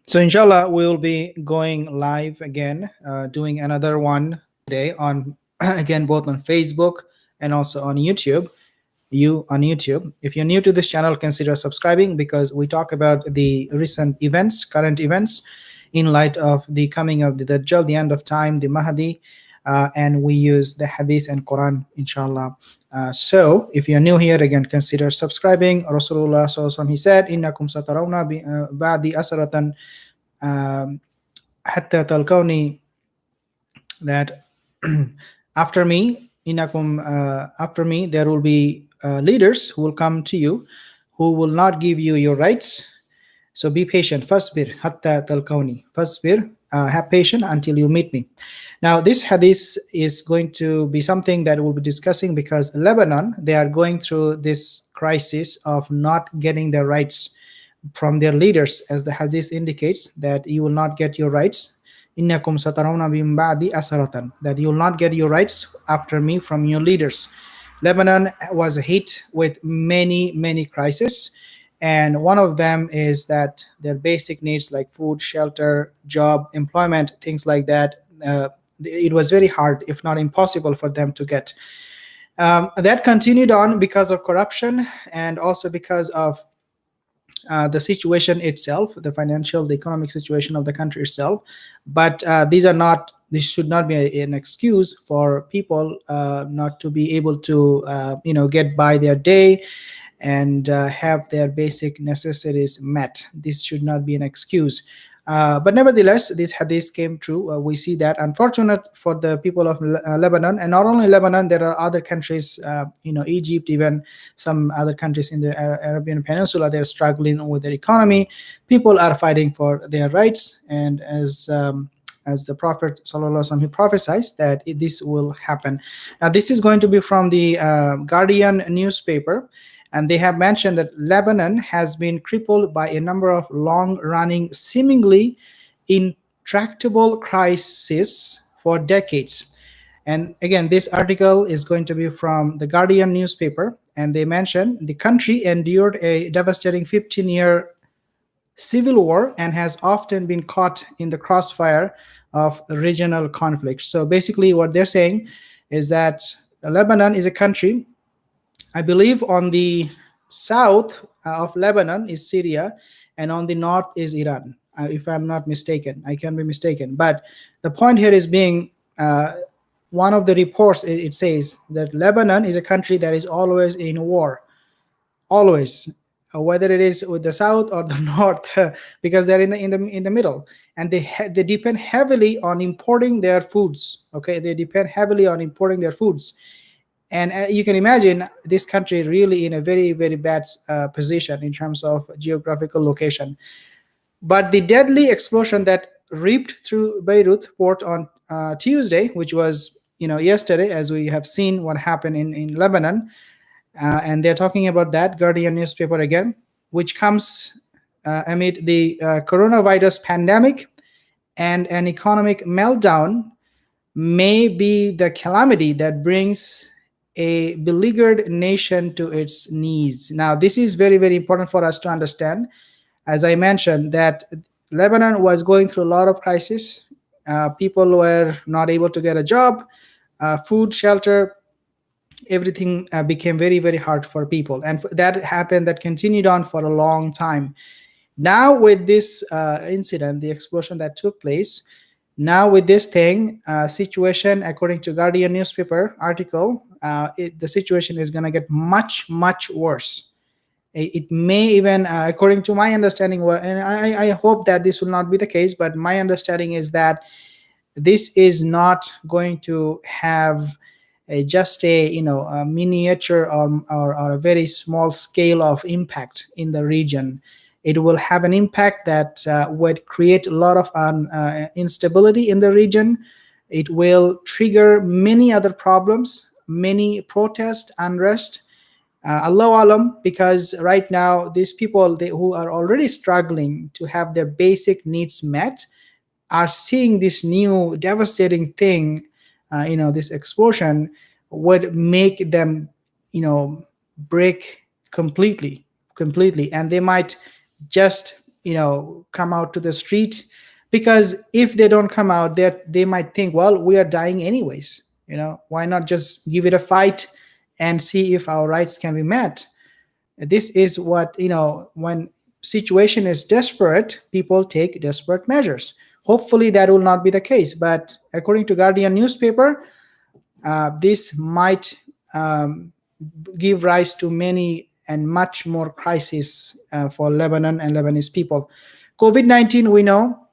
So inshallah, we will be going live again, doing another one today on again both on Facebook and also on YouTube. You on YouTube. If you're new to this channel, consider subscribing because we talk about the recent events, current events, in light of the coming of the Dajjal, the end of time, the Mahdi, and we use the Hadith and Quran, inshallah. So if you're new here, again, consider subscribing. Rasulullah sallallahu alaihi wasallam, he said, "Innakum satarawna ba'di asratan hatta talqawni," that after me, inakum, after me, there will be leaders who will come to you, who will not give you your rights. So be patient. Fasbir hatta talqawni. Fasbir, have patience until you meet me. Now, this hadith is going to be something that we'll be discussing because Lebanon, they are going through this crisis of not getting their rights from their leaders, as the hadith indicates that you will not get your rights. Innakum satarawna min ba'di asaratan, that you will not get your rights after me from your leaders. Lebanon was hit with many crises, and one of them is that their basic needs like food, shelter, job, employment, things like that, it was very hard, if not impossible, for them to get. That continued on because of corruption and also because of the situation itself, the financial, the economic situation of the country itself. But this should not be an excuse for people not to be able to, get by their day and have their basic necessities met. This should not be an excuse. But nevertheless, this hadith came true. We see that, unfortunate for the people of Lebanon, and not only Lebanon, there are other countries, Egypt, even some other countries in the Arabian Peninsula. They're struggling with their economy. People are fighting for their rights, and as the Prophet sallallahu alaihi wasallam, he prophesies that this will happen. Now, this is going to be from the Guardian newspaper. And they have mentioned that Lebanon has been crippled by a number of long-running, seemingly intractable crises for decades. And again, this article is going to be from the Guardian newspaper. And they mention the country endured a devastating 15-year civil war and has often been caught in the crossfire of regional conflicts. So basically what they're saying is that Lebanon is a country, I believe on the south of Lebanon is Syria, and on the north is Iran, if I'm not mistaken. I can be mistaken. But the point here is being, one of the reports, it says that Lebanon is a country that is always in war, always, whether it is with the south or the north, because they're in the middle, and they depend heavily on importing their foods. Okay, they depend heavily on importing their foods. And you can imagine this country really in a very bad position in terms of geographical location. But the deadly explosion that ripped through Beirut port on Tuesday, which was yesterday, as we have seen what happened in Lebanon, and they're talking about that, Guardian newspaper again, which comes amid the coronavirus pandemic and an economic meltdown, may be the calamity that brings a beleaguered nation to its knees. Now, this is very important for us to understand. As I mentioned, that Lebanon was going through a lot of crisis. People were not able to get a job, food, shelter, everything became very hard for people. And that happened, that continued on for a long time. Now, with this incident, the explosion that took place, now with this situation, according to Guardian newspaper article, the situation is going to get much worse. It may even, according to my understanding, and I hope that this will not be the case, but my understanding is that this is not going to have just a miniature or a very small scale of impact in the region. It will have an impact that would create a lot of instability in the region. It will trigger many other problems, many protests, unrest. Allahu alam, because right now these people who are already struggling to have their basic needs met are seeing this new devastating thing. This explosion would make them break completely, and they might just come out to the street, because if they don't come out, they might think, well, we are dying anyways. Why not just give it a fight and see if our rights can be met? This is what, when situation is desperate, people take desperate measures. Hopefully that will not be the case, but according to Guardian newspaper, this might give rise to many and much more crises for Lebanon and Lebanese people. COVID-19, we know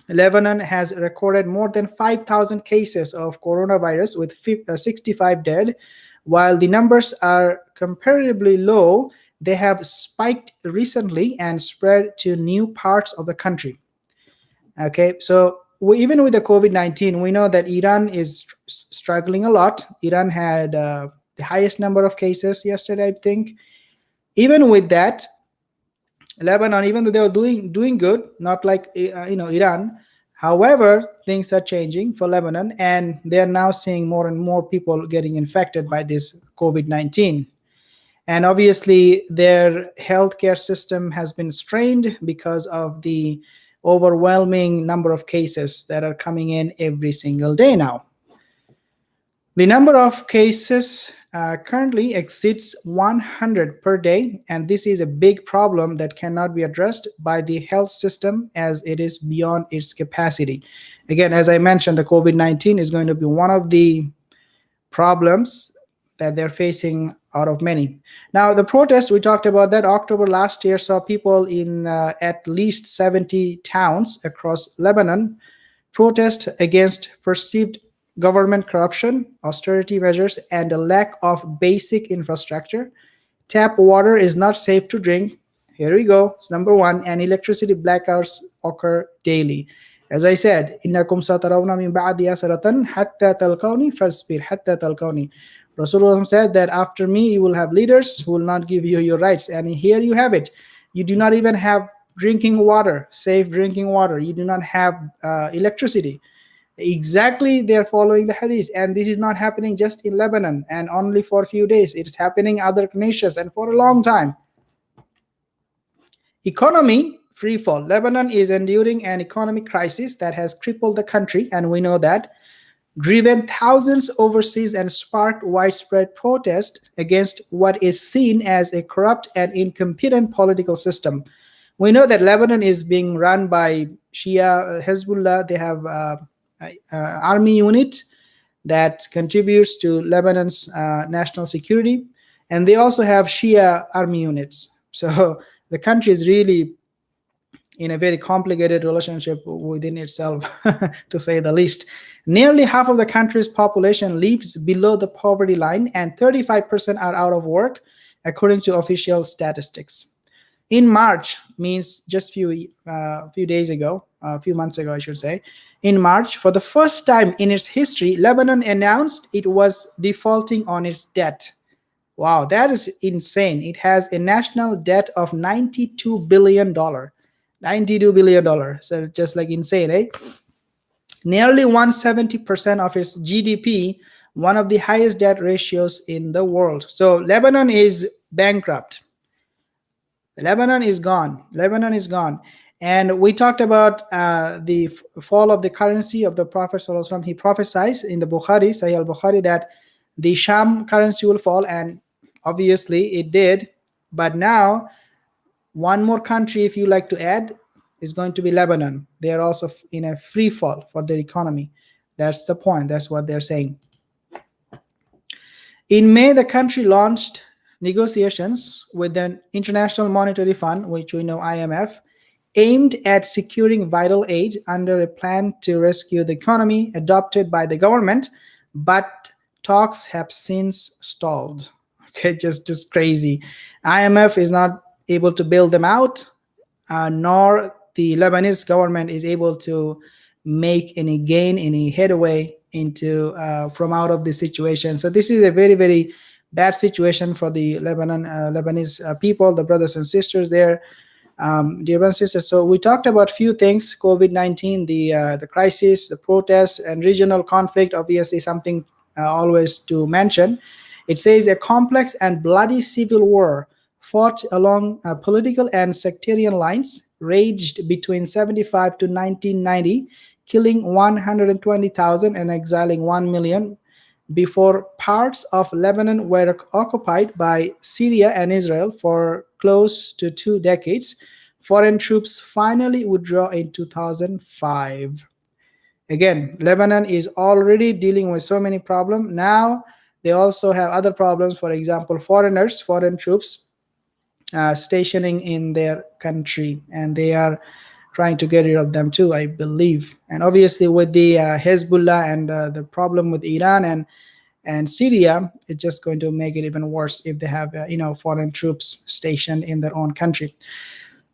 Lebanon has recorded more than 5,000 cases of coronavirus with 65 dead. While the numbers are comparatively low, they have spiked recently and spread to new parts of the country. Okay, so even with the COVID-19, we know that Iran is struggling a lot. Iran had the highest number of cases yesterday, I think. Even with that, Lebanon, even though they were doing good, not like Iran. However, things are changing for Lebanon, and they are now seeing more and more people getting infected by this COVID-19. And obviously, their healthcare system has been strained because of the overwhelming number of cases that are coming in every single day now. The number of cases currently exceeds 100 per day, and this is a big problem that cannot be addressed by the health system as it is beyond its capacity. Again, as I mentioned, the COVID-19 is going to be one of the problems that they're facing out of many. Now, the protest, we talked about that. October last year saw people in at least 70 towns across Lebanon protest against perceived government corruption, austerity measures, and a lack of basic infrastructure. Tap water is not safe to drink. Here we go. It's number one. And electricity blackouts occur daily. As I said, إنكم سترون من بعدي أسرة حتى تلقوني فاصبر حتى تلقوني. Rasulullah said that after me you will have leaders who will not give you your rights. And here you have it. You do not even have drinking water, safe drinking water. You do not have electricity. Exactly, they're following the hadith, and this is not happening just in Lebanon and only for a few days. It's happening in other nations and for a long time. Economy free fall. Lebanon is enduring an economic crisis that has crippled the country, and we know that, driven thousands overseas and sparked widespread protest against what is seen as a corrupt and incompetent political system. We know that Lebanon is being run by Shia Hezbollah. They have army unit that contributes to Lebanon's national security, and they also have Shia army units. So the country is really in a very complicated relationship within itself, to say the least. Nearly half of the country's population lives below the poverty line, and 35% are out of work, according to official statistics. In March, means just few days ago, a few months ago, I should say, in March, for the first time in its history, Lebanon announced it was defaulting on its debt. Wow, that is insane. It has a national debt of $92 billion. $92 billion. So just like insane, eh? Nearly 170% of its GDP, one of the highest debt ratios in the world. So Lebanon is bankrupt. Lebanon is gone. Lebanon is gone. And we talked about the fall of the currency of the Prophet ﷺ. He prophesied in the Bukhari, Sahih al-Bukhari, that the Sham currency will fall, and obviously it did. But now, one more country, if you like to add, is going to be Lebanon. They are also in a free fall for their economy. That's the point. That's what they're saying. In May, the country launched negotiations with the International Monetary Fund, which we know IMF, aimed at securing vital aid under a plan to rescue the economy adopted by the government, but talks have since stalled. Okay, just crazy. IMF is not able to bail them out, nor the Lebanese government is able to make any gain, any headway into from out of the situation. So this is a very, very bad situation for the Lebanese people, the brothers and sisters there. Dear brothers and sisters, so we talked about few things: COVID-19, the crisis, the protests, and regional conflict. Obviously, something always to mention. It says a complex and bloody civil war fought along political and sectarian lines, raged between 75 to 1990, killing 120,000 and exiling 1 million. Before parts of Lebanon were occupied by Syria and Israel for close to 2 decades, foreign troops finally withdrew in 2005. Again, Lebanon is already dealing with so many problems. Now they also have other problems. For example, foreign troops stationing in their country, and they are trying to get rid of them too, I believe. And obviously, with the Hezbollah and the problem with Iran and Syria, it's just going to make it even worse if they have foreign troops stationed in their own country.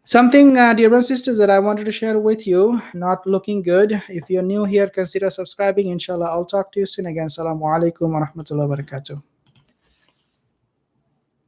Something, dear brothers and sisters, that I wanted to share with you, not looking good. If you're new here, consider subscribing. Inshallah, I'll talk to you soon again. Assalamu alaikum wa rahmatullahi wa barakatuh.